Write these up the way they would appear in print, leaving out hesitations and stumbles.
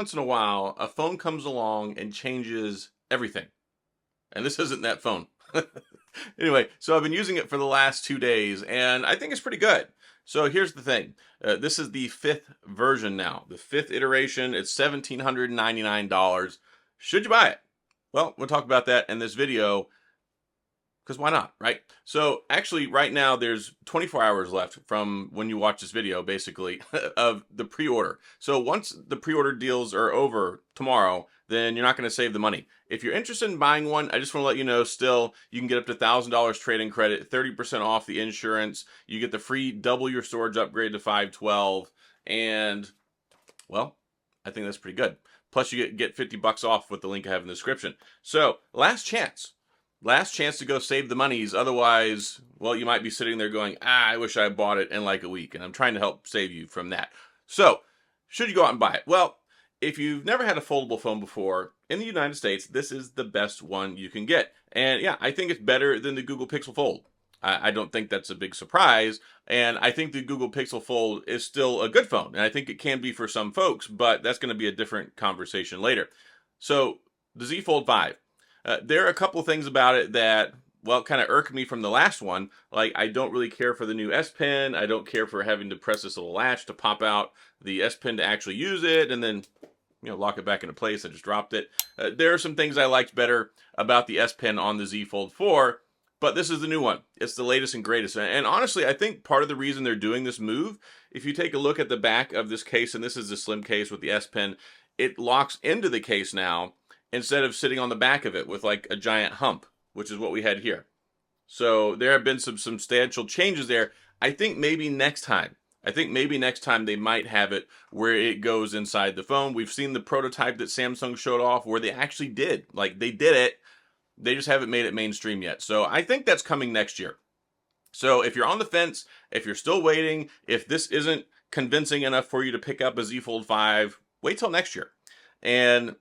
once in a while, a phone comes along and changes everything. And this isn't that phone. Anyway, so I've been using it for the last 2 days, and I think it's pretty good. So here's the thing. This is the 5th version now. The 5th iteration. It's $1,799. Should you buy it? Well, we'll talk about that in this video, because why not, right? So actually, right now, there's 24 hours left from when you watch this video, basically, of the pre-order. So once the pre-order deals are over tomorrow, then you're not going to save the money. If you're interested in buying one, I just want to let you know still, you can get up to $1,000 trade-in credit, 30% off the insurance. You get the free double your storage upgrade to 512. And, well, I think that's pretty good. Plus, you get 50 bucks off with the link I have in the description. So, last chance. Last chance to go save the monies. Otherwise, well, you might be sitting there going, I wish I bought it in like a week. And I'm trying to help save you from that. So, should you go out and buy it? Well, if you've never had a foldable phone before, in the United States, this is the best one you can get. And yeah, I think it's better than the Google Pixel Fold. I don't think that's a big surprise. And I think the Google Pixel Fold is still a good phone. And I think it can be for some folks, but that's going to be a different conversation later. So, the Z Fold 5. There are a couple of things about it that, well, kind of irk me from the last one. Like, I don't really care for the new S Pen. I don't care for having to press this little latch to pop out the S Pen to actually use it, and then, lock it back into place. I just dropped it. There are some things I liked better about the S Pen on the Z Fold 4, but this is the new one. It's the latest and greatest. And honestly, I think part of the reason they're doing this move, if you take a look at the back of this case, and this is the slim case with the S Pen, it locks into the case now, instead of sitting on the back of it with like a giant hump, which is what we had here. So there have been some substantial changes there. I think maybe next time they might have it where it goes inside the phone. We've seen the prototype that Samsung showed off where they actually did. Like, they did it. They just haven't made it mainstream yet. So I think that's coming next year. So if you're on the fence, if you're still waiting, if this isn't convincing enough for you to pick up a Z Fold 5, wait till next year. And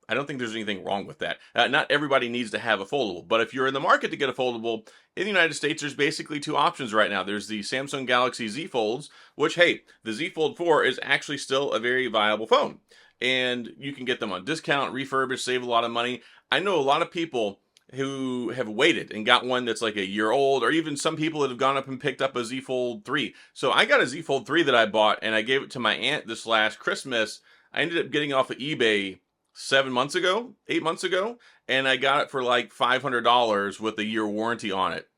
I don't think there's anything wrong with that. Not everybody needs to have a foldable, but if you're in the market to get a foldable, in the United States, there's basically two options right now. There's the Samsung Galaxy Z Folds, which, hey, the Z Fold 4 is actually still a very viable phone. And you can get them on discount, refurbished, save a lot of money. I know a lot of people who have waited and got one that's like a year old, or even some people that have gone up and picked up a Z Fold 3. So I got a Z Fold 3 that I bought, and I gave it to my aunt this last Christmas. I ended up getting off of eBay 8 months ago, and I got it for like $500 with a year warranty on it.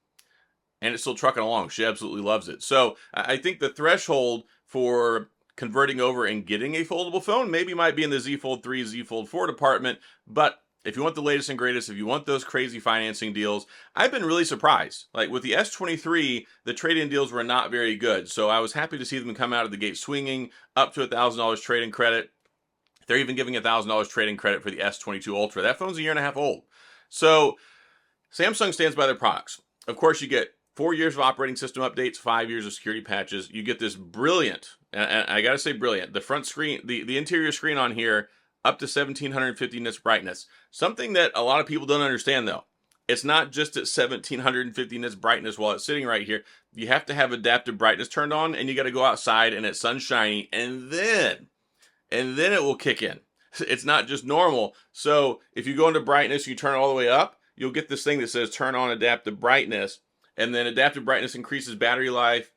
And it's still trucking along. She absolutely loves it. So I think the threshold for converting over and getting a foldable phone maybe might be in the Z Fold 3, Z Fold 4 department. But if you want the latest and greatest, if you want those crazy financing deals, I've been really surprised. Like with the S23, the trade-in deals were not very good. So I was happy to see them come out of the gate swinging up to $1,000 trade-in credit. They're even giving $1,000 trade-in credit for the S22 Ultra. That phone's a year and a half old. So Samsung stands by their products. Of course, you get 4 years of operating system updates, 5 years of security patches. You get this brilliant, and I gotta say brilliant, the front screen, the interior screen on here, up to 1750 nits brightness. Something that a lot of people don't understand though. It's not just at 1750 nits brightness while it's sitting right here. You have to have adaptive brightness turned on, and you gotta go outside and it's sunshiny, and then it will kick in. It's not just normal. So if you go into brightness, you turn it all the way up, you'll get this thing that says turn on adaptive brightness, and then adaptive brightness increases battery life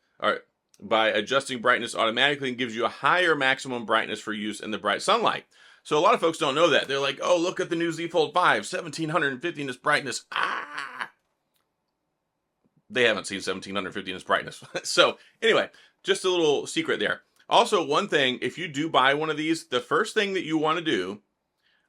by adjusting brightness automatically and gives you a higher maximum brightness for use in the bright sunlight. So a lot of folks don't know that. They're like, oh, look at the new Z Fold 5, 1750 nits brightness. They haven't seen 1750 nits brightness. So anyway, just a little secret there. Also, one thing, if you do buy one of these, the first thing that you want to do,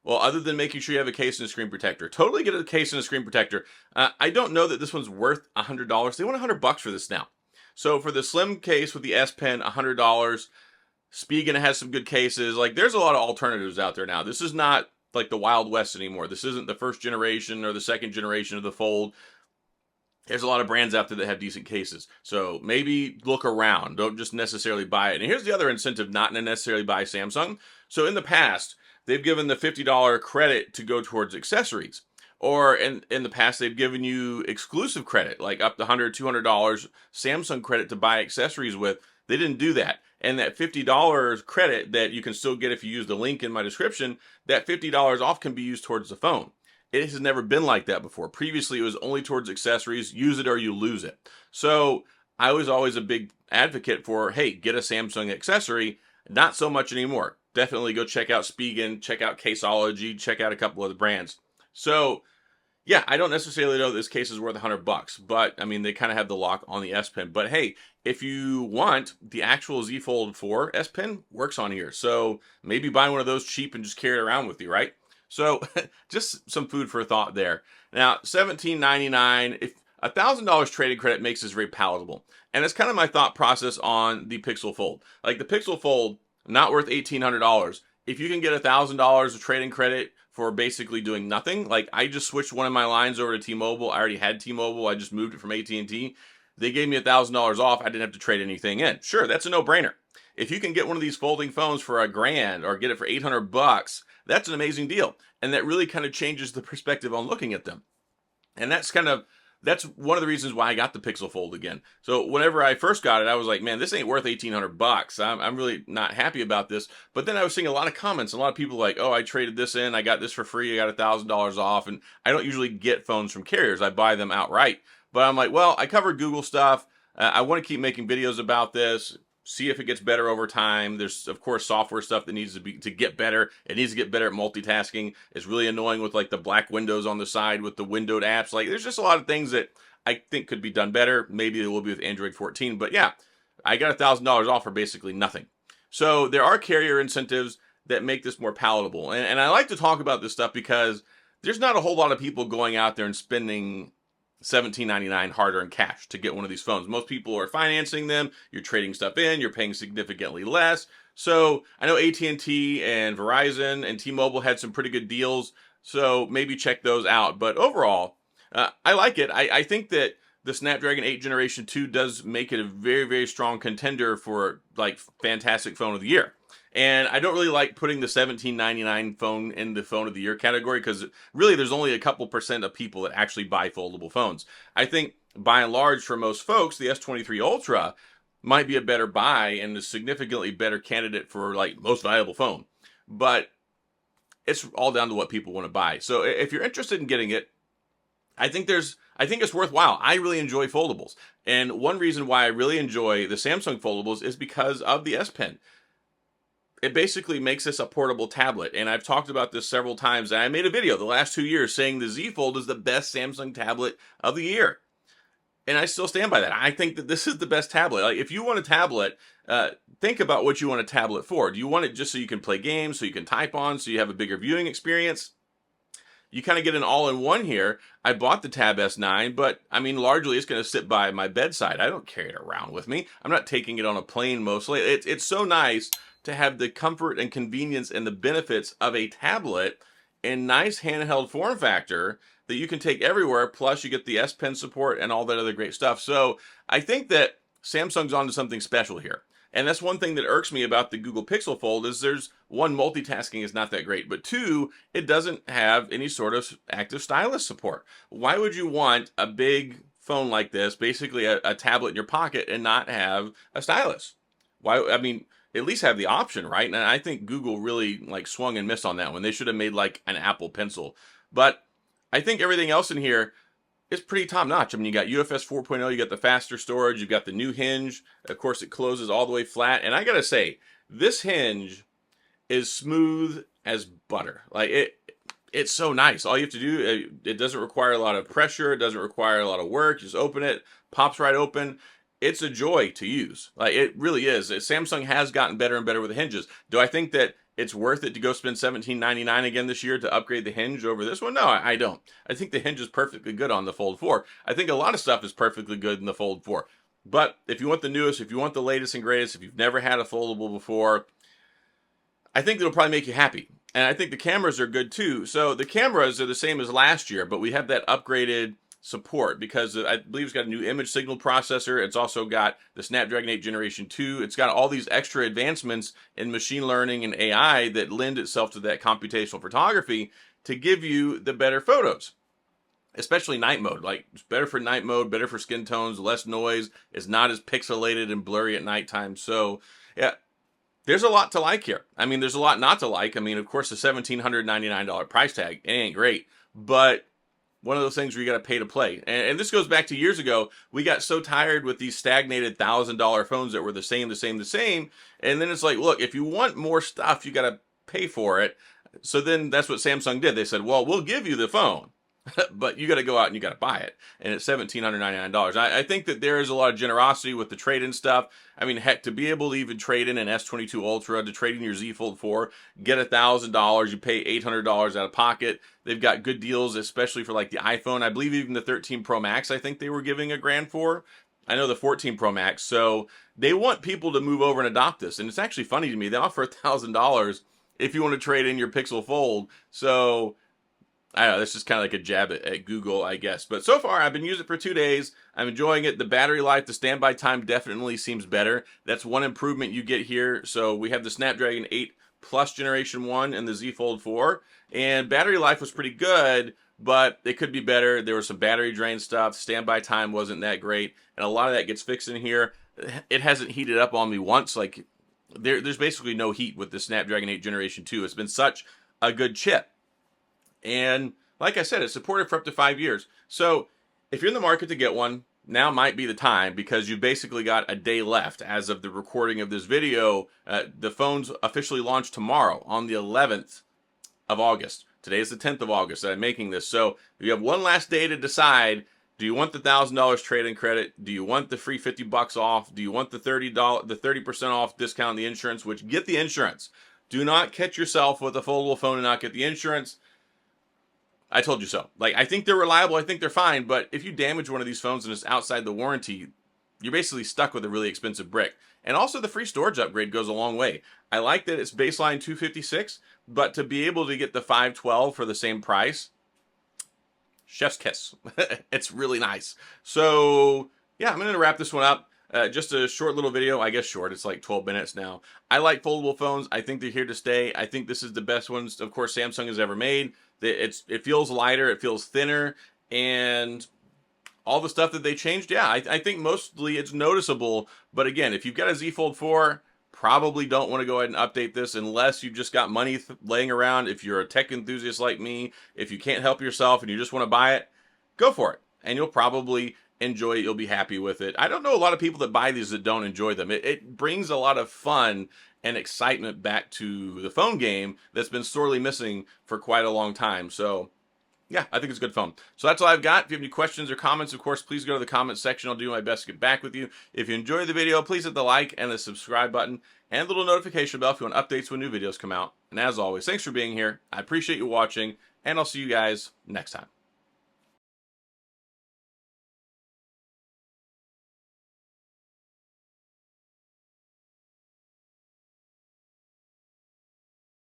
well, other than making sure you have a case and a screen protector, totally get a case and a screen protector. I don't know that this one's worth $100. They want $100 for this now. So for the slim case with the S Pen, $100. Spigen has some good cases. Like, there's a lot of alternatives out there now. This is not like the Wild West anymore. This isn't the first generation or the second generation of the Fold. There's a lot of brands out there that have decent cases. So maybe look around. Don't just necessarily buy it. And here's the other incentive not to necessarily buy Samsung. So in the past, they've given the $50 credit to go towards accessories. Or in the past, they've given you exclusive credit, like up to $100, $200 Samsung credit to buy accessories with. They didn't do that. And that $50 credit that you can still get if you use the link in my description, that $50 off can be used towards the phone. It has never been like that before. Previously, it was only towards accessories. Use it or you lose it. So I was always a big advocate for, hey, get a Samsung accessory. Not so much anymore. Definitely go check out Spigen, check out Caseology, check out a couple of the brands. So yeah, I don't necessarily know this case is worth $100, but I mean, they kind of have the lock on the S Pen. But hey, if you want, the actual Z Fold 4 S Pen works on here. So maybe buy one of those cheap and just carry it around with you, right? So just some food for thought there. Now, $17.99, if $1,000 trading credit makes this very palatable. And it's kind of my thought process on the Pixel Fold. Like the Pixel Fold, not worth $1,800. If you can get $1,000 of trading credit for basically doing nothing, like I just switched one of my lines over to T-Mobile. I already had T-Mobile. I just moved it from AT&T. They gave me $1,000 off. I didn't have to trade anything in. Sure, that's a no-brainer. If you can get one of these folding phones for $1,000 or get it for $800, that's an amazing deal. And that really kind of changes the perspective on looking at them. And that's one of the reasons why I got the Pixel Fold again. So whenever I first got it, I was like, man, this ain't worth $1,800. I'm really not happy about this. But then I was seeing a lot of comments, a lot of people like, oh, I traded this in, I got this for free, I got $1,000 off. And I don't usually get phones from carriers. I buy them outright. But I'm like, well, I covered Google stuff. I want to keep making videos about this, see if it gets better over time. There's, of course, software stuff that needs to get better. It needs to get better at multitasking. It's really annoying with like the black windows on the side with the windowed apps. Like there's just a lot of things that I think could be done better. Maybe it will be with Android 14. But yeah, I got $1,000 off for basically nothing. So there are carrier incentives that make this more palatable. And I like to talk about this stuff because there's not a whole lot of people going out there and spending $17.99 hard-earned cash to get one of these phones. Most people are financing them. You're trading stuff in. You're paying significantly less. So I know AT&T and Verizon and T-Mobile had some pretty good deals. So maybe check those out. But overall, I like it. I think that the Snapdragon 8 Generation 2 does make it a very, very strong contender for like fantastic phone of the year. And I don't really like putting the $17.99 phone in the phone of the year category because really there's only a couple % of people that actually buy foldable phones. I think by and large for most folks, the S23 Ultra might be a better buy and a significantly better candidate for like most valuable phone. But it's all down to what people want to buy. So if you're interested in getting it, I think it's worthwhile. I really enjoy foldables. And one reason why I really enjoy the Samsung foldables is because of the S Pen. It basically makes this a portable tablet. And I've talked about this several times. And I made a video the last 2 years saying the Z Fold is the best Samsung tablet of the year. And I still stand by that. I think that this is the best tablet. Like if you want a tablet, think about what you want a tablet for. Do you want it just so you can play games, so you can type on, so you have a bigger viewing experience? You kind of get an all-in-one here. I bought the Tab S9, but I mean, largely it's going to sit by my bedside. I don't carry it around with me. I'm not taking it on a plane mostly. It's so nice to have the comfort and convenience and the benefits of a tablet in nice handheld form factor that you can take everywhere. Plus you get the S Pen support and all that other great stuff. So I think that Samsung's onto something special here. And that's one thing that irks me about the Google Pixel Fold is there's one, multitasking is not that great, but two, it doesn't have any sort of active stylus support. Why would you want a big phone like this, basically a tablet in your pocket, and not have a stylus? Why? I mean, at least have the option, right? And I think Google really like swung and missed on that one. They should have made like an Apple Pencil. But I think everything else in here is pretty top notch. I mean, you got UFS 4.0, you got the faster storage, you've got the new hinge. Of course, it closes all the way flat. And I gotta say, this hinge is smooth as butter. Like it's so nice. All you have to do, it doesn't require a lot of pressure. It doesn't require a lot of work. You just open it, pops right open. It's a joy to use. Like it really is. Samsung has gotten better and better with the hinges. Do I think that it's worth it to go spend $17.99 again this year to upgrade the hinge over this one? No, I don't. I think the hinge is perfectly good on the Fold 4. I think a lot of stuff is perfectly good in the Fold 4. But if you want the newest, if you want the latest and greatest, if you've never had a foldable before, I think it'll probably make you happy. And I think the cameras are good too. So the cameras are the same as last year, but we have that upgraded support because I believe it's got a new image signal processor. It's also got the Snapdragon 8 Generation 2. It's got all these extra advancements in machine learning and AI that lend itself to that computational photography to give you the better photos. especially night mode. Like, it's better for night mode, better for skin tones, less noise. It's not as pixelated and blurry at nighttime. So, yeah, there's a lot to like here. I mean, there's a lot not to like. I mean, of course, the $1,799 price tag, it ain't great. But one of those things where you got to pay to play. And this goes back to years ago. We got so tired with these stagnated $1,000 phones that were the same. And then it's like, look, if you want more stuff, you got to pay for it. So then that's what Samsung did. They said, well, we'll give you the phone, but you got to go out and you got to buy it. And it's $1,799. I think that there is a lot of generosity with the trade-in stuff. I mean, heck, to be able to even trade in an S22 Ultra, to trade in your Z Fold 4, get $1,000, you pay $800 out of pocket. They've got good deals, especially for like the iPhone. I believe even the 13 Pro Max, I think they were giving $1,000 for. I know the 14 Pro Max. So they want people to move over and adopt this. And it's actually funny to me. They offer $1,000 if you want to trade in your Pixel Fold. So I don't know, this is kind of like a jab at Google, I guess. But so far, I've been using it for 2 days. I'm enjoying it. The battery life, the standby time definitely seems better. That's one improvement you get here. So we have the Snapdragon 8 Plus Generation 1 and the Z Fold 4. And battery life was pretty good, but it could be better. There was some battery drain stuff. Standby time wasn't that great. And a lot of that gets fixed in here. It hasn't heated up on me once. Like, there's basically no heat with the Snapdragon 8 Generation 2. It's been such a good chip. And like I said, it's supported for up to 5 years. So if you're in the market to get one, now might be the time, because you've basically got a day left as of the recording of this video. The phone's officially launched tomorrow on the 11th of August. Today is the 10th of August that I'm making this. So you have one last day to decide. Do you want the $1,000 trade-in credit? Do you want the free $50 off? Do you want the the 30% off discount on the insurance? Which, get the insurance. Do not catch yourself with a foldable phone and not get the insurance. I told you so. Like, I think they're reliable. I think they're fine. But if you damage one of these phones and it's outside the warranty, you're basically stuck with a really expensive brick. And also the free storage upgrade goes a long way. I like that it's baseline $256, but to be able to get the 512 for the same price, chef's kiss. It's really nice. So yeah, I'm going to wrap this one up. Just a short little video. I guess short. It's like 12 minutes now. I like foldable phones. I think they're here to stay. I think this is the best ones, of course, Samsung has ever made. It feels lighter. It feels thinner. And all the stuff that they changed, yeah, I think mostly it's noticeable. But again, if you've got a Z Fold 4, probably don't want to go ahead and update this unless you've just got money laying around. If you're a tech enthusiast like me, if you can't help yourself and you just want to buy it, go for it. And you'll probably enjoy it. You'll be happy with it. I don't know a lot of people that buy these that don't enjoy them. It brings a lot of fun and excitement back to the phone game that's been sorely missing for quite a long time. So yeah, I think it's a good phone. So that's all I've got. If you have any questions or comments, of course, please go to the comment section. I'll do my best to get back with you. If you enjoyed the video, please hit the like and the subscribe button and the little notification bell if you want updates when new videos come out. And as always, thanks for being here. I appreciate you watching, and I'll see you guys next time.